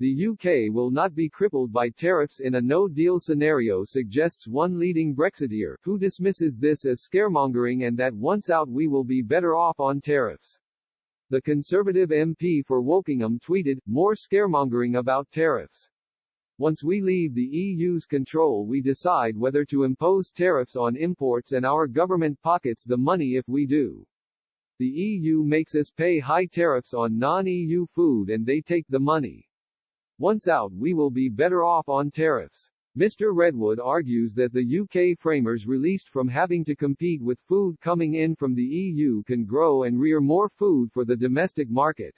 The UK will not be crippled by tariffs in a no-deal scenario, suggests one leading Brexiteer, who dismisses this as scaremongering and that once out we will be better off on tariffs. The Conservative MP for Wokingham tweeted, "More scaremongering about tariffs. Once we leave the EU's control we decide whether to impose tariffs on imports and our government pockets the money if we do. The EU makes us pay high tariffs on non-EU food and they take the money. Once out we will be better off on tariffs." Mr. Redwood argues that the UK framers released from having to compete with food coming in from the EU can grow and rear more food for the domestic market.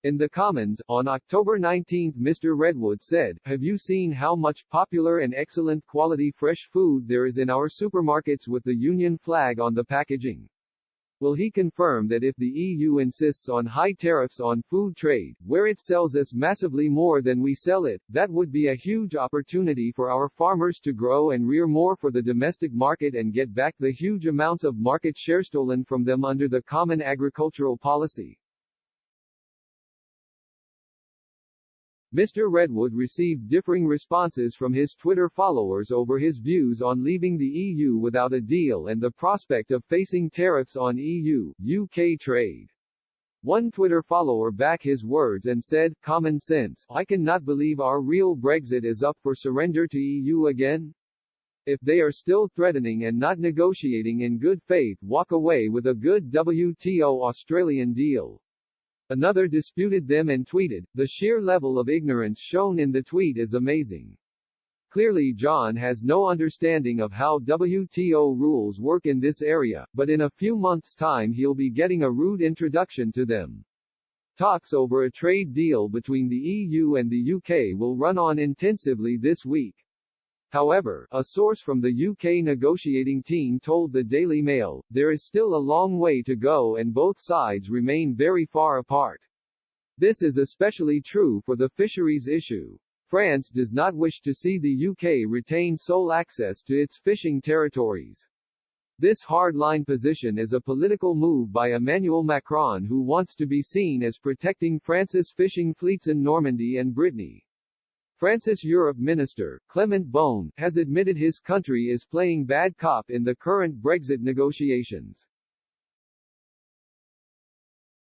In the Commons, on October 19, Mr. Redwood said, "Have you seen how much popular and excellent quality fresh food there is in our supermarkets with the Union flag on the packaging?" Will he confirm that if the EU insists on high tariffs on food trade, where it sells us massively more than we sell it, that would be a huge opportunity for our farmers to grow and rear more for the domestic market and get back the huge amounts of market share stolen from them under the Common Agricultural Policy? Mr. Redwood received differing responses from his Twitter followers over his views on leaving the EU without a deal and the prospect of facing tariffs on EU-UK trade. One Twitter follower backed his words and said, "Common sense, I cannot believe our real Brexit is up for surrender to EU again. If they are still threatening and not negotiating in good faith, walk away with a good WTO Australian deal." Another disputed them and tweeted, "The sheer level of ignorance shown in the tweet is amazing. Clearly John has no understanding of how WTO rules work in this area, but in a few months' time he'll be getting a rude introduction to them." Talks over a trade deal between the EU and the UK will run on intensively this week. However, a source from the UK negotiating team told the Daily Mail, there is still a long way to go and both sides remain very far apart. This is especially true for the fisheries issue. France does not wish to see the UK retain sole access to its fishing territories. This hard-line position is a political move by Emmanuel Macron, who wants to be seen as protecting France's fishing fleets in Normandy and Brittany. France's Europe Minister, Clement Beaune, has admitted his country is playing bad cop in the current Brexit negotiations.